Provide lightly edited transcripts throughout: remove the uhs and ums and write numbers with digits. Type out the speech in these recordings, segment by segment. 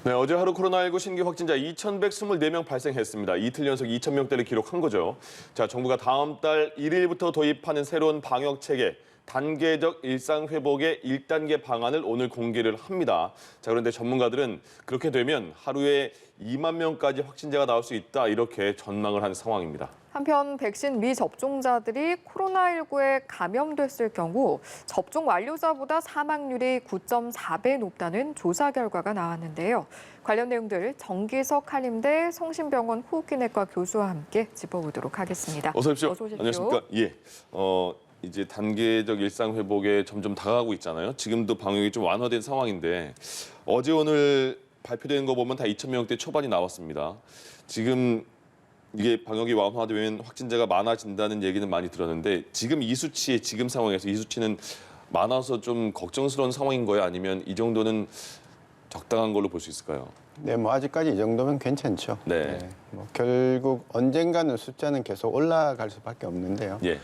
네, 어제 하루 코로나19 신규 확진자 2,124명 발생했습니다. 이틀 연속 2,000명대를 기록한 거죠. 자, 정부가 다음 달 1일부터 도입하는 새로운 방역 체계, 단계적 일상 회복의 1단계 방안을 오늘 공개를 합니다. 자, 그런데 전문가들은 그렇게 되면 하루에 2만 명까지 확진자가 나올 수 있다, 이렇게 전망을 하는 상황입니다. 한편 백신 미접종자들이 코로나19에 감염됐을 경우 접종 완료자보다 사망률이 9.4배 높다는 조사 결과가 나왔는데요. 관련 내용들 정기석 한림대 성심병원 호흡기내과 교수와 함께 짚어보도록 하겠습니다. 어서 오십시오. 어서 오십시오. 안녕하십니까. 예. 이제 단계적 일상 회복에 점점 다가가고 있잖아요. 지금도 방역이 좀 완화된 상황인데 어제 오늘 발표된 거 보면 다 2,000명대 초반이 나왔습니다. 지금 이게 방역이 완화되면 확진자가 많아진다는 얘기는 많이 들었는데 지금 이 수치에 지금 상황에서 이 수치는 많아서 좀 걱정스러운 상황인 거예요? 아니면 이 정도는 적당한 걸로 볼 수 있을까요? 네, 뭐 아직까지 이 정도면 괜찮죠. 네. 뭐 결국 언젠가는 숫자는 계속 올라갈 수밖에 없는데요. 예.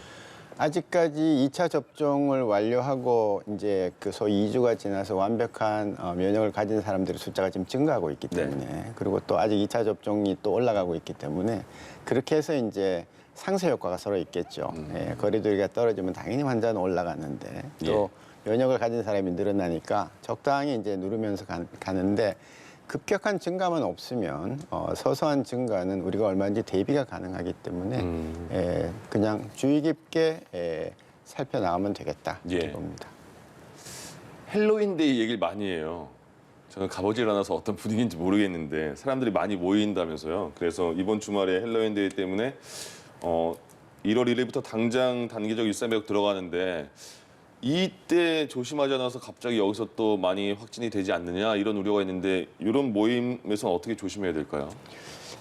아직까지 2차 접종을 완료하고 이제 그 소위 2주가 지나서 완벽한 면역을 가진 사람들의 숫자가 지금 증가하고 있기 때문에 그리고 또 아직 2차 접종이 또 올라가고 있기 때문에 그렇게 해서 이제 상쇄 효과가 서로 있겠죠. 예, 거리두기가 떨어지면 당연히 환자는 올라가는데 또 면역을 가진 사람이 늘어나니까 적당히 이제 누르면서 가는데 급격한 증가만 없으면 서서한 증가는 우리가 얼마든지 대비가 가능하기 때문에 그냥 주의 깊게 살펴나가면 되겠다 이렇게 봅니다. 헬로윈데이 얘기를 많이 해요. 저는 가보질 않아서 어떤 분위기인지 모르겠는데 사람들이 많이 모인다면서요. 그래서 이번 주말에 헬로윈데이 때문에 1월 1일부터 당장 단계적 일상회복 들어가는데 이때 조심하지 않아서 갑자기 여기서 또 많이 확진이 되지 않느냐 이런 우려가 있는데 이런 모임에서 어떻게 조심해야 될까요?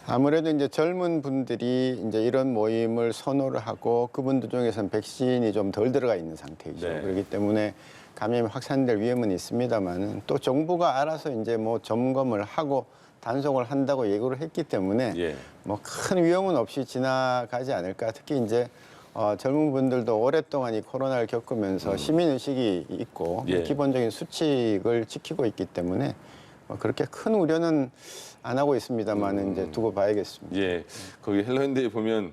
아무래도 이제 젊은 분들이 이제 이런 모임을 선호를 하고 그분들 중에서는 백신이 좀 덜 들어가 있는 상태이죠. 네. 그렇기 때문에 감염이 확산될 위험은 있습니다만은 또 정부가 알아서 이제 뭐 점검을 하고 단속을 한다고 예고를 했기 때문에 뭐 큰 위험은 없이 지나가지 않을까. 특히 이제 젊은 분들도 오랫동안 이 코로나를 겪으면서 시민의식이 있고 기본적인 수칙을 지키고 있기 때문에 그렇게 큰 우려는 안 하고 있습니다만 이제 두고 봐야겠습니다. 예, 거기 헬로윈데이 보면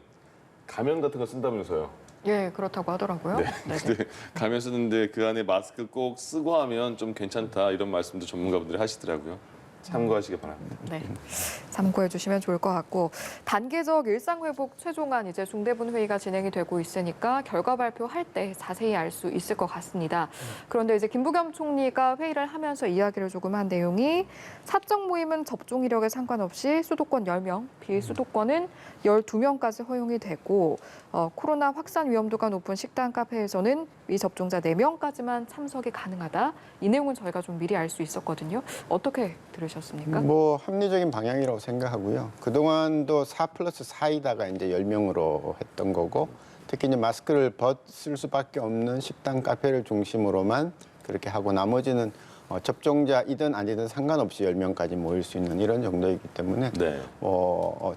가면 같은 거 쓴다면서요? 예, 그렇다고 하더라고요. 네. 근데 가면 쓰는데 그 안에 마스크 꼭 쓰고 하면 좀 괜찮다 이런 말씀도 전문가분들이 하시더라고요. 참고하시기 바랍니다. 네, 참고해 주시면 좋을 것 같고 단계적 일상 회복 최종안 이제 중대본 회의가 진행이 되고 있으니까 결과 발표할 때 자세히 알 수 있을 것 같습니다. 그런데 이제 김부겸 총리가 회의를 하면서 이야기를 조금 한 내용이 사적 모임은 접종 이력에 상관없이 수도권 10명, 비수도권은 12명까지 허용이 되고 코로나 확산 위험도가 높은 식당 카페에서는 미접종자 4명까지만 참석이 가능하다. 이 내용은 저희가 좀 미리 알 수 있었거든요. 어떻게 들으셨습니까? 뭐 합리적인 방향이라고 생각하고요. 그동안도 4+4이다가 이제 10명으로 했던 거고 특히 이제 마스크를 벗을 수밖에 없는 식당 카페를 중심으로만 그렇게 하고 나머지는 접종자이든 아니든 상관없이 10명까지 모일 수 있는 이런 정도이기 때문에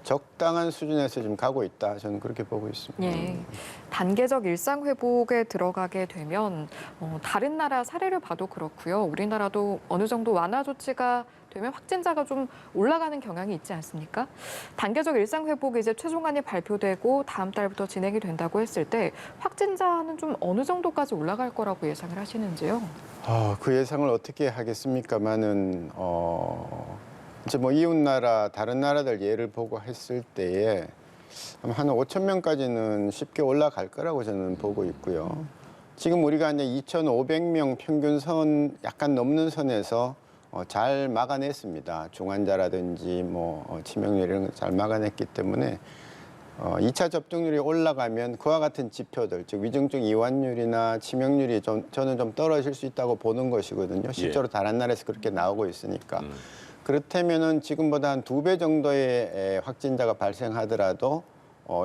적당한 수준에서 지금 가고 있다. 저는 그렇게 보고 있습니다. 예, 단계적 일상 회복에 들어가게 되면 다른 나라 사례를 봐도 그렇고요. 우리나라도 어느 정도 완화 조치가 되면 확진자가 좀 올라가는 경향이 있지 않습니까? 단계적 일상 회복이 이제 최종안이 발표되고 다음 달부터 진행이 된다고 했을 때 확진자는 좀 어느 정도까지 올라갈 거라고 예상을 하시는지요? 그 예상을 어떻게 하겠습니까만은 이제 뭐 이웃 나라 다른 나라들 예를 보고 했을 때에 한 5천 명까지는 쉽게 올라갈 거라고 저는 보고 있고요. 지금 우리가 이제 2,500명 평균 선 약간 넘는 선에서 잘 막아냈습니다. 중환자라든지 뭐 치명률 이런 거 잘 막아냈기 때문에 2차 접종률이 올라가면 그와 같은 지표들, 즉 위중증 이완율이나 치명률이 저는 좀 떨어질 수 있다고 보는 것이거든요. 실제로 다른 나라에서 그렇게 나오고 있으니까. 그렇다면은 지금보다 한 2배 정도의 확진자가 발생하더라도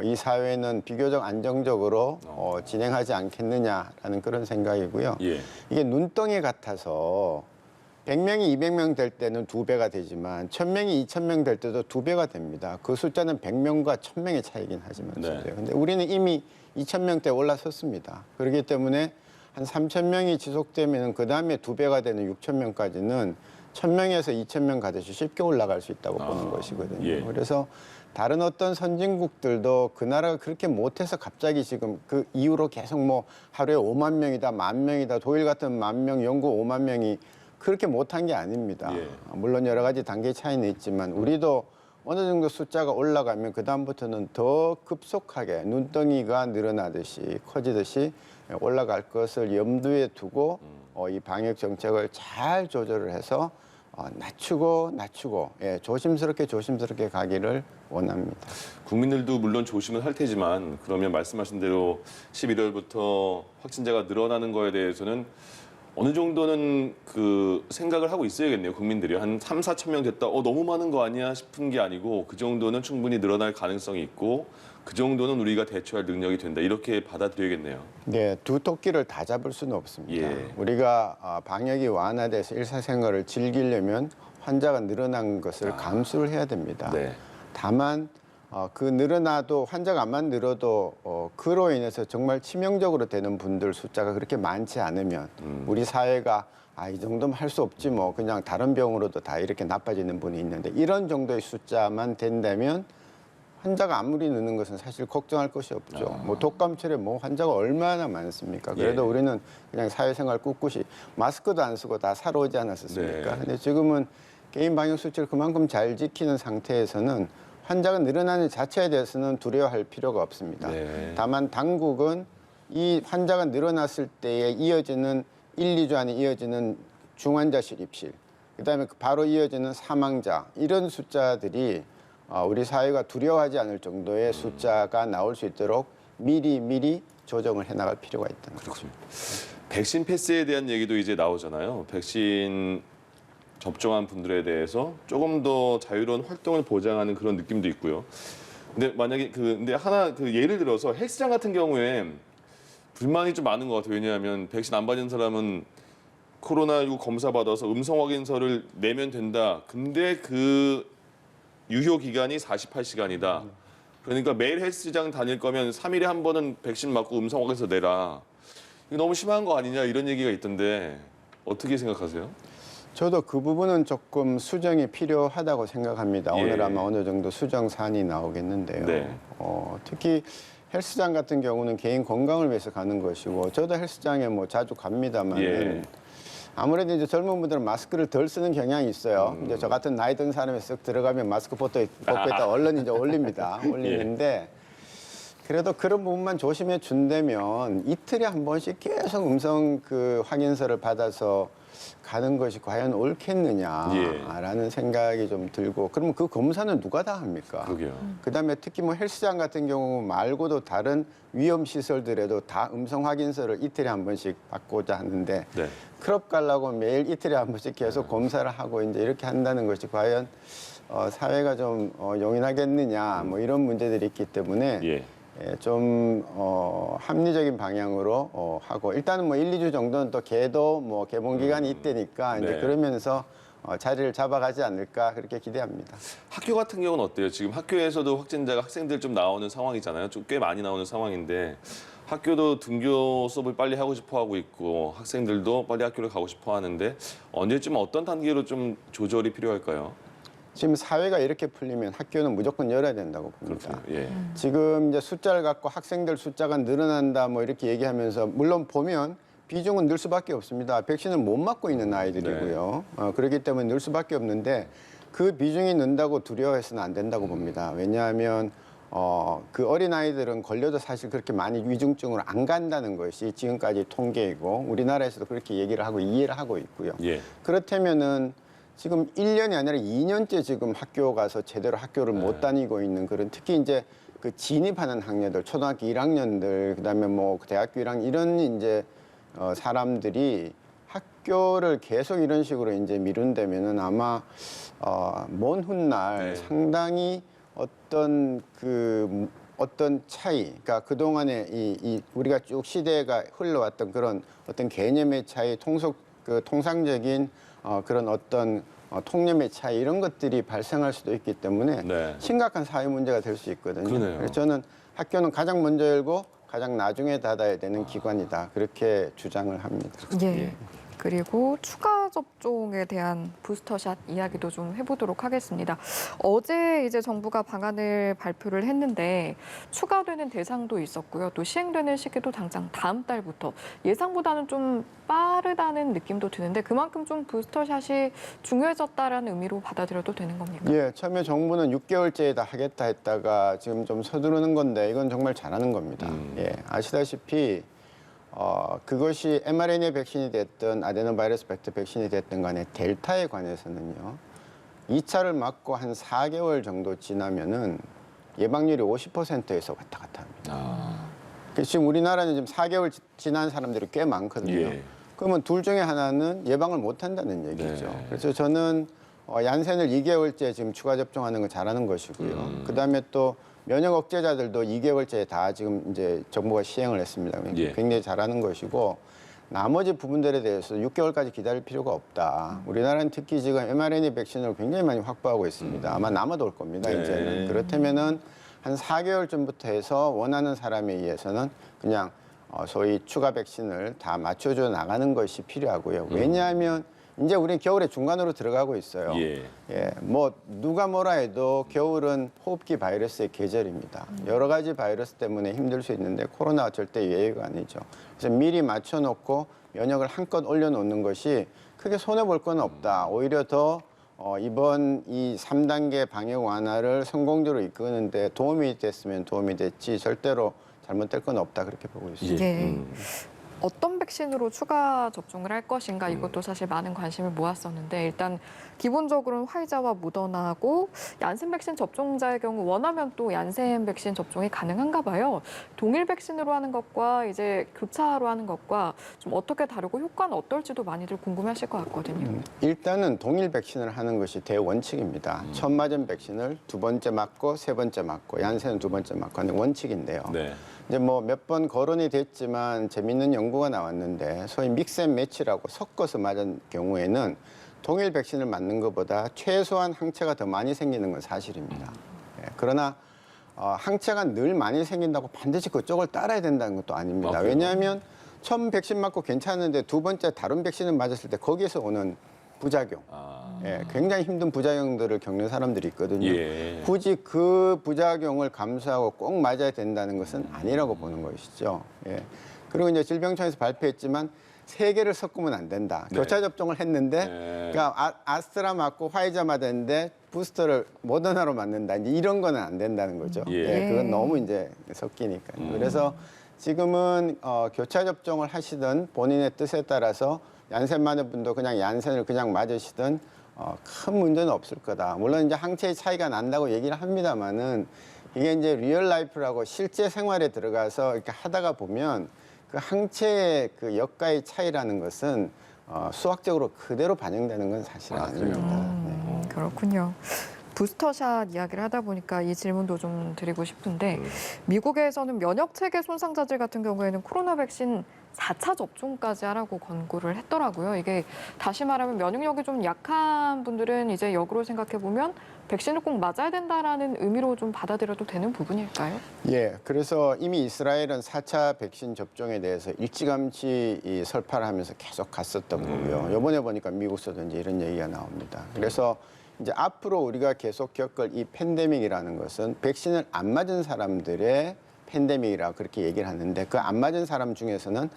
이 사회는 비교적 안정적으로 진행하지 않겠느냐라는 그런 생각이고요. 이게 눈덩이 같아서 100명이 200명 될 때는 2배가 되지만 1000명이 2000명 될 때도 2배가 됩니다. 그 숫자는 100명과 1000명의 차이긴 하지만서요. 근데 우리는 이미 2000명대 올라섰습니다. 그렇기 때문에 한 3000명이 지속되면 그 다음에 2배가 되는 6000명까지는 1000명에서 2000명 가듯이 쉽게 올라갈 수 있다고 보는 것이거든요. 예. 그래서 다른 어떤 선진국들도 그 나라가 그렇게 못해서 갑자기 지금 그 이후로 계속 뭐 하루에 5만 명이다, 10,000명이다, 독일 같은 10,000명, 영국 5만 명이 그렇게 못한 게 아닙니다. 예. 물론 여러 가지 단계 차이는 있지만 우리도 어느 정도 숫자가 올라가면 그 다음부터는 더 급속하게 눈덩이가 늘어나듯이 커지듯이 올라갈 것을 염두에 두고 이 방역 정책을 잘 조절을 해서 낮추고 조심스럽게 가기를 원합니다. 국민들도 물론 조심을 할 테지만 그러면 말씀하신 대로 11월부터 확진자가 늘어나는 거에 대해서는 어느 정도는 그 생각을 하고 있어야겠네요. 국민들이 한 3, 4천 명 됐다. 너무 많은 거 아니야 싶은 게 아니고 그 정도는 충분히 늘어날 가능성이 있고 그 정도는 우리가 대처할 능력이 된다. 이렇게 받아들여야겠네요. 네, 두 토끼를 다 잡을 수는 없습니다. 예. 우리가 방역이 완화돼서 일사생활을 즐기려면 환자가 늘어난 것을 감수를 해야 됩니다. 네. 다만 그 늘어나도 환자가만 늘어도 그로 인해서 정말 치명적으로 되는 분들 숫자가 그렇게 많지 않으면 우리 사회가 이 정도면 할 수 없지 뭐 그냥 다른 병으로도 다 이렇게 나빠지는 분이 있는데 이런 정도의 숫자만 된다면 환자가 아무리 느는 것은 사실 걱정할 것이 없죠. 뭐 독감철에 뭐 환자가 얼마나 많습니까? 그래도 예. 우리는 그냥 사회생활 꿋꿋이 마스크도 안 쓰고 다 사러 오지 않았었습니까? 네. 근데 지금은 개인 방역 수칙을 그만큼 잘 지키는 상태에서는 환자가 늘어나는 자체에 대해서는 두려워할 필요가 없습니다. 네. 다만 당국은 이 환자가 늘어났을 때에 이어지는 1, 2주 안에 이어지는 중환자실 입실, 그다음에 바로 이어지는 사망자 이런 숫자들이 우리 사회가 두려워하지 않을 정도의 숫자가 나올 수 있도록 미리 조정을 해나갈 필요가 있다는 거죠. 백신 패스에 대한 얘기도 이제 나오잖아요. 백신 접종한 분들에 대해서 조금 더 자유로운 활동을 보장하는 그런 느낌도 있고요. 근데 만약에 근데 하나 예를 들어서 헬스장 같은 경우에 불만이 좀 많은 것 같아요. 왜냐하면 백신 안 맞은 사람은 코로나19 검사 받아서 음성 확인서를 내면 된다. 근데 그 유효 기간이 48시간이다. 그러니까 매일 헬스장 다닐 거면 3일에 한 번은 백신 맞고 음성 확인서 내라. 이거 너무 심한 거 아니냐 이런 얘기가 있던데 어떻게 생각하세요? 저도 그 부분은 조금 수정이 필요하다고 생각합니다. 예. 오늘 아마 어느 정도 수정 사안이 나오겠는데요. 네. 특히 헬스장 같은 경우는 개인 건강을 위해서 가는 것이고 저도 헬스장에 뭐 자주 갑니다만 예. 아무래도 이제 젊은 분들은 마스크를 덜 쓰는 경향이 있어요. 이제 저 같은 나이 든 사람이 쓱 들어가면 마스크 벗고 있다 얼른 이제 올립니다. 올리는데 그래도 그런 부분만 조심해 준다면 이틀에 한 번씩 계속 음성 확인서를 받아서 가는 것이 과연 옳겠느냐라는 생각이 좀 들고 그러면 그 검사는 누가 다 합니까? 그러게요. 그다음에 특히 뭐 헬스장 같은 경우 말고도 다른 위험 시설들에도 다 음성 확인서를 이틀에 한 번씩 받고자 하는데 네. 클럽 가려고 매일 이틀에 한 번씩 계속 검사를 하고 이제 이렇게 한다는 것이 과연 사회가 좀 용인하겠느냐 뭐 이런 문제들이 있기 때문에 예. 좀 합리적인 방향으로 하고 일단은 뭐 1, 2주 정도는 또 개도 뭐 개봉 기간이 있다니까 이제 네. 그러면서 자리를 잡아가지 않을까 그렇게 기대합니다. 학교 같은 경우는 어때요? 지금 학교에서도 확진자가 학생들 좀 나오는 상황이잖아요. 좀 꽤 많이 나오는 상황인데 학교도 등교 수업을 빨리 하고 싶어 하고 있고 학생들도 빨리 학교를 가고 싶어 하는데 언제쯤 어떤 단계로 좀 조절이 필요할까요? 지금 사회가 이렇게 풀리면 학교는 무조건 열어야 된다고 봅니다. 예. 지금 이제 숫자를 갖고 학생들 숫자가 늘어난다 뭐 이렇게 얘기하면서 물론 보면 비중은 늘 수밖에 없습니다. 백신을 못 맞고 있는 아이들이고요. 그렇기 때문에 늘 수밖에 없는데 그 비중이 는다고 두려워해서는 안 된다고 봅니다. 왜냐하면 그 어린 아이들은 걸려도 사실 그렇게 많이 위중증으로 안 간다는 것이 지금까지 통계이고 우리나라에서도 그렇게 얘기를 하고 이해를 하고 있고요. 예. 그렇다면은 지금 1년이 아니라 2년째 지금 학교 가서 제대로 학교를 못 다니고 있는 그런 특히 이제 그 진입하는 학년들, 초등학교 1학년들, 그다음에 뭐 대학교 1학년 이런 이제 사람들이 학교를 계속 이런 식으로 이제 미룬다면은 아마 먼 훗날 네. 상당히 어떤 차이, 그러니까 그 동안에 이 우리가 쭉 시대가 흘러왔던 그런 어떤 개념의 차이, 통상적인 그런 어떤 통념의 차이 이런 것들이 발생할 수도 있기 때문에 네. 심각한 사회 문제가 될 수 있거든요. 그러네요. 그래서 저는 학교는 가장 먼저 열고 가장 나중에 닫아야 되는 기관이다 그렇게 주장을 합니다. 예. 그리고 추가적 접종에 대한 부스터샷 이야기도 좀 해보도록 하겠습니다. 어제 이제 정부가 방안을 발표를 했는데 추가되는 대상도 있었고요. 또 시행되는 시기도 당장 다음 달부터 예상보다는 좀 빠르다는 느낌도 드는데 그만큼 좀 부스터샷이 중요해졌다라는 의미로 받아들여도 되는 겁니까? 예, 처음에 정부는 6개월째에다 하겠다 했다가 지금 좀 서두르는 건데 이건 정말 잘하는 겁니다. 예, 아시다시피 그것이 mRNA 백신이 됐든 아데노바이러스 벡터 백신이 됐든 간에 델타에 관해서는요. 2차를 맞고 한 4개월 정도 지나면은 예방률이 50%에서 왔다 갔다 합니다. 그래서 지금 우리나라는 지금 4개월 지난 사람들이 꽤 많거든요. 예. 그러면 둘 중에 하나는 예방을 못 한다는 얘기죠. 네. 그래서 저는 얀센을 2개월째 지금 추가 접종하는 거 잘하는 것이고요. 그다음에 또 면역 억제자들도 2개월째 다 지금 이제 정부가 시행을 했습니다. 예. 굉장히 잘하는 것이고 나머지 부분들에 대해서 6개월까지 기다릴 필요가 없다. 우리나라는 특히 지금 mRNA 백신을 굉장히 많이 확보하고 있습니다. 아마 남아도 올 겁니다. 네. 이제는 그렇다면은 한 4개월 전부터 해서 원하는 사람에 의해서는 그냥 소위 추가 백신을 다 맞춰줘 나가는 것이 필요하고요. 왜냐하면 이제 우리는 겨울의 중간으로 들어가고 있어요. 예. 뭐 누가 뭐라 해도 겨울은 호흡기 바이러스의 계절입니다. 여러 가지 바이러스 때문에 힘들 수 있는데 코로나가 절대 예외가 아니죠. 그래서 미리 맞춰놓고 면역을 한껏 올려놓는 것이 크게 손해 볼 건 없다. 오히려 더 이번 이 3단계 방역 완화를 성공적으로 이끄는데 도움이 됐으면 도움이 됐지 절대로 잘못될 건 없다 그렇게 보고 있습니다. 예. 어떤 백신으로 추가 접종을 할 것인가 이것도 사실 많은 관심을 모았었는데 일단 기본적으로는 화이자와 모더나고 얀센 백신 접종자의 경우 원하면 또 얀센 백신 접종이 가능한가 봐요. 동일 백신으로 하는 것과 이제 교차로 하는 것과 좀 어떻게 다르고 효과는 어떨지도 많이들 궁금해하실 것 같거든요. 일단은 동일 백신을 하는 것이 대원칙입니다. 처음 맞은 백신을 두 번째 맞고 세 번째 맞고 얀센은 두 번째 맞고 하는 원칙인데요. 네. 이제 뭐 몇 번 거론이 됐지만 재밌는 연구가 나왔는데 소위 믹스앤매치라고 섞어서 맞은 경우에는 동일 백신을 맞는 것보다 최소한 항체가 더 많이 생기는 건 사실입니다. 예, 그러나 항체가 늘 많이 생긴다고 반드시 그쪽을 따라야 된다는 것도 아닙니다. 왜냐하면 처음 백신 맞고 괜찮은데 두 번째 다른 백신을 맞았을 때 거기에서 오는 부작용, 예, 굉장히 힘든 부작용들을 겪는 사람들이 있거든요. 예. 굳이 그 부작용을 감수하고 꼭 맞아야 된다는 것은 아니라고 보는 것이죠. 예. 그리고 이제 질병청에서 발표했지만 세 개를 섞으면 안 된다. 네. 교차 접종을 했는데, 네. 그러니까 아스트라 맞고 화이자 맞았는데 부스터를 모더나로 맞는다. 이제 이런 거는 안 된다는 거죠. 예. 예, 그건 너무 이제 섞이니까요. 그래서 지금은 교차 접종을 하시든 본인의 뜻에 따라서 얀센 맞은 분도 그냥 얀센을 그냥 맞으시든 큰 문제는 없을 거다. 물론 이제 항체의 차이가 난다고 얘기를 합니다만은 이게 이제 리얼 라이프라고 실제 생활에 들어가서 이렇게 하다가 보면 그 항체의 그 역가의 차이라는 것은 수학적으로 그대로 반영되는 건 사실 아닙니다. 네. 그렇군요. 부스터샷 이야기를 하다 보니까 이 질문도 좀 드리고 싶은데 미국에서는 면역 체계 손상자들 같은 경우에는 코로나 백신 4차 접종까지 하라고 권고를 했더라고요. 이게 다시 말하면 면역력이 좀 약한 분들은 이제 역으로 생각해 보면 백신을 꼭 맞아야 된다라는 의미로 좀 받아들여도 되는 부분일까요? 예, 그래서 이미 이스라엘은 4차 백신 접종에 대해서 일찌감치 이 설파를 하면서 계속 갔었던 거고요. 이번에 보니까 미국에서도 이제 이런 얘기가 나옵니다. 그래서 이제 앞으로 우리가 계속 겪을 이 팬데믹이라는 것은 백신을 안 맞은 사람들의 팬데믹이라고 그렇게 얘기를 하는데 그 안 맞은 사람 중에서는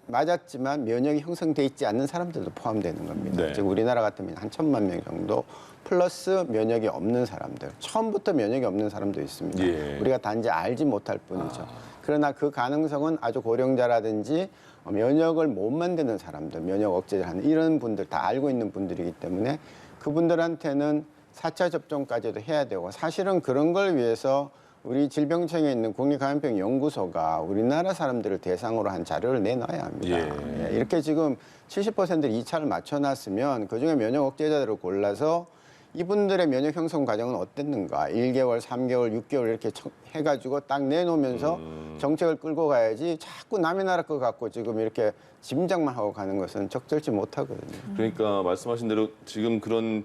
맞았지만 면역이 형성돼 있지 않는 사람들도 포함되는 겁니다. 네. 즉 우리나라 같으면 한 1,000만 명 정도 플러스 면역이 없는 사람들, 처음부터 면역이 없는 사람도 있습니다. 예. 우리가 단지 알지 못할 뿐이죠. 그러나 그 가능성은 아주 고령자라든지 면역을 못 만드는 사람들, 면역 억제를 하는 이런 분들 다 알고 있는 분들이기 때문에 그분들한테는 4차 접종까지도 해야 되고 사실은 그런 걸 위해서 우리 질병청에 있는 국립감염병연구소가 우리나라 사람들을 대상으로 한 자료를 내놔야 합니다. 예. 예, 이렇게 지금 70%를 2차를 맞춰놨으면 그중에 면역 억제자들을 골라서 이분들의 면역 형성 과정은 어땠는가 1개월, 3개월, 6개월 이렇게 해가지고 딱 내놓으면서 정책을 끌고 가야지 자꾸 남의 나라 거 갖고 지금 이렇게 짐작만 하고 가는 것은 적절치 못하거든요. 그러니까 말씀하신 대로 지금 그런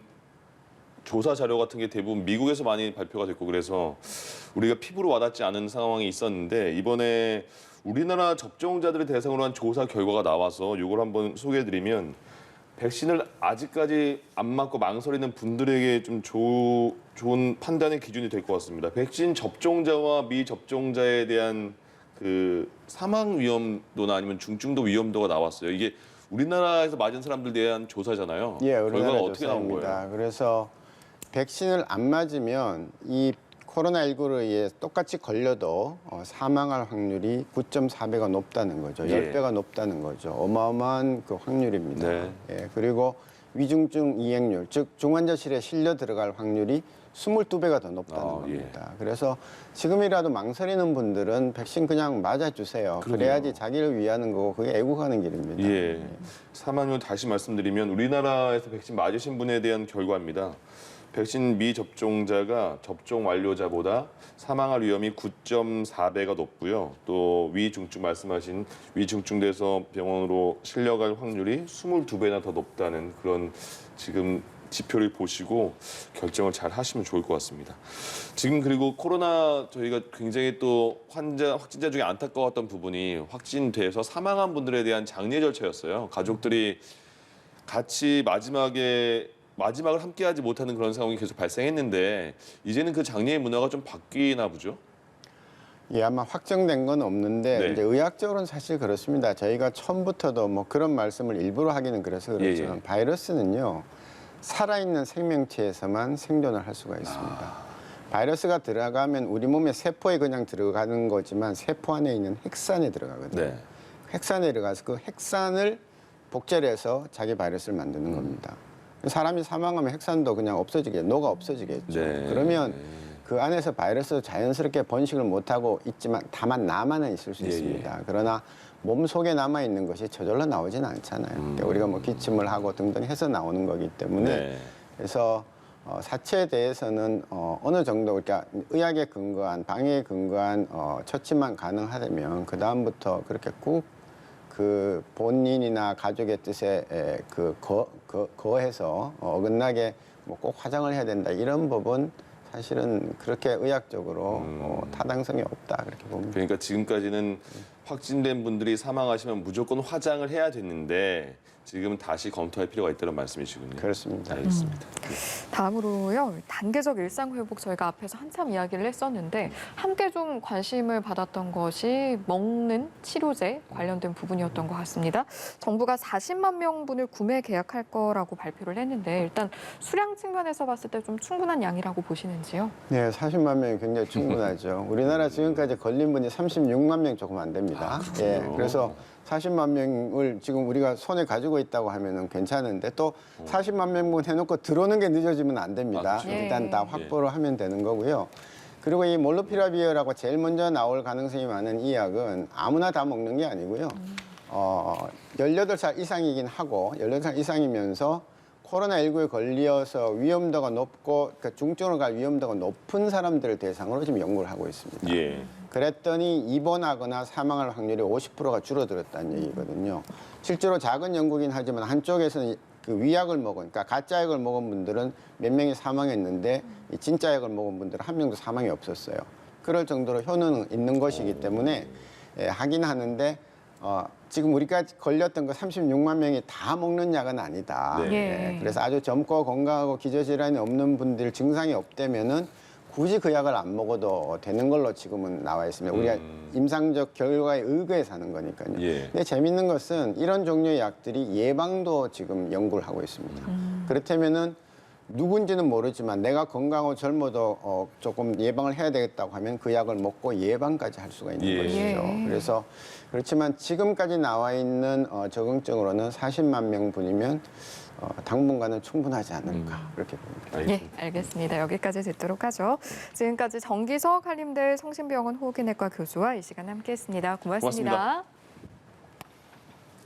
조사 자료 같은 게 대부분 미국에서 많이 발표가 됐고 그래서 우리가 피부로 와닿지 않은 상황이 있었는데 이번에 우리나라 접종자들을 대상으로 한 조사 결과가 나와서 이걸 한번 소개해드리면 백신을 아직까지 안 맞고 망설이는 분들에게 좀 좋은 판단의 기준이 될 것 같습니다. 백신 접종자와 미접종자에 대한 그 사망 위험도나 아니면 중증도 위험도가 나왔어요. 이게 우리나라에서 맞은 사람들에 대한 조사잖아요. 예, 결과가 우리나라 어떻게 나온 조사입니다. 거예요? 그래서 백신을 안 맞으면 이 코로나19로 인해 똑같이 걸려도 사망할 확률이 9.4배가 높다는 거죠. 예. 10배가 높다는 거죠. 어마어마한 그 확률입니다. 네. 예, 그리고 위중증 이행률, 즉 중환자실에 실려 들어갈 확률이 22배가 더 높다는 겁니다. 그래서 지금이라도 망설이는 분들은 백신 그냥 맞아주세요. 그러게요. 그래야지 자기를 위하는 거고 그게 애국하는 길입니다. 예. 사망률 다시 말씀드리면 우리나라에서 백신 맞으신 분에 대한 결과입니다. 백신 미접종자가 접종 완료자보다 사망할 위험이 9.4배가 높고요. 또 위중증 말씀하신 위중증돼서 병원으로 실려갈 확률이 22배나 더 높다는 그런 지금 지표를 보시고 결정을 잘 하시면 좋을 것 같습니다. 지금 그리고 코로나 저희가 굉장히 또 확진자 중에 안타까웠던 부분이 확진돼서 사망한 분들에 대한 장례 절차였어요. 가족들이 같이 마지막을 함께하지 못하는 그런 상황이 계속 발생했는데 이제는 그 장례의 문화가 좀 바뀌나 보죠? 예, 아마 확정된 건 없는데 네. 이제 의학적으로는 사실 그렇습니다. 저희가 처음부터도 뭐 그런 말씀을 일부러 하기는 그래서 그렇지만 예. 바이러스는요 살아있는 생명체에서만 생존을 할 수가 있습니다. 바이러스가 들어가면 우리 몸의 세포에 그냥 들어가는 거지만 세포 안에 있는 핵산에 들어가거든요. 네. 핵산에 들어가서 그 핵산을 복제를 해서 자기 바이러스를 만드는 겁니다. 사람이 사망하면 핵산도 그냥 녹아 없어지겠죠. 네. 그러면 그 안에서 바이러스 자연스럽게 번식을 못하고 있지만 다만 남아는 있을 수 예, 있습니다. 그러나 몸 속에 남아 있는 것이 저절로 나오지는 않잖아요. 그러니까 우리가 뭐 기침을 하고 등등 해서 나오는 거기 때문에 네. 그래서 사체에 대해서는 어느 정도 그러니까 의학에 근거한 방해에 근거한 처치만 가능하다면 그 다음부터 그렇게 꼭 그 본인이나 가족의 뜻에 거해서 어긋나게 뭐 꼭 화장을 해야 된다 이런 법은 사실은 그렇게 의학적으로 타당성이 없다 그렇게 봅니다. 그러니까 지금까지는 확진된 분들이 사망하시면 무조건 화장을 해야 됐는데 지금은 다시 검토할 필요가 있다는 말씀이시군요. 그렇습니다. 알겠습니다. 다음으로요. 단계적 일상 회복 저희가 앞에서 한참 이야기를 했었는데 함께 좀 관심을 받았던 것이 먹는 치료제 관련된 부분이었던 것 같습니다. 정부가 40만 명분을 구매 계약할 거라고 발표를 했는데 일단 수량 측면에서 봤을 때 좀 충분한 양이라고 보시는지요? 네, 40만 명이 굉장히 충분하죠. 우리나라 지금까지 걸린 분이 36만 명 조금 안 됩니다. 예, 그래서 40만 명을 지금 우리가 손에 가지고 있다고 하면은 괜찮은데 또 40만 명분 해놓고 들어오는 게 늦어지면 안 됩니다. 그렇죠. 일단 다 확보를 하면 되는 거고요. 그리고 이 몰누피라비어라고 제일 먼저 나올 가능성이 많은 이 약은 아무나 다 먹는 게 아니고요. 18살 이상이긴 하고 18살 이상이면서 코로나19에 걸려서 위험도가 높고 그러니까 중증으로 갈 위험도가 높은 사람들을 대상으로 지금 연구를 하고 있습니다. 예. 그랬더니 입원하거나 사망할 확률이 50%가 줄어들었다는 얘기거든요. 실제로 작은 연구긴 하지만 한쪽에서는 그 위약을 먹은, 그러니까 가짜 약을 먹은 분들은 몇 명이 사망했는데 이 진짜 약을 먹은 분들은 한 명도 사망이 없었어요. 그럴 정도로 효능은 있는 것이기 때문에 하긴 하는데 지금 우리가 걸렸던 거 36만 명이 다 먹는 약은 아니다. 네. 그래서 아주 젊고 건강하고 기저질환이 없는 분들 증상이 없다면은 굳이 그 약을 안 먹어도 되는 걸로 지금은 나와 있습니다. 우리가 임상적 결과에 의거해서 하는 거니까요. 예. 근데 재밌는 것은 이런 종류의 약들이 예방도 지금 연구를 하고 있습니다. 그렇다면은 누군지는 모르지만 내가 건강하고 젊어도 조금 예방을 해야 되겠다고 하면 그 약을 먹고 예방까지 할 수가 있는 예. 것이죠. 예. 그래서 그렇지만 지금까지 나와 있는 적응증으로는 40만 명분이면 당분간은 충분하지 않을까 그렇게 봅니다. 예, 알겠습니다. 여기까지 듣도록 하죠. 지금까지 정기석 한림대 성심병원 호흡기내과 교수와 이 시간 함께했습니다. 고맙습니다. 고맙습니다.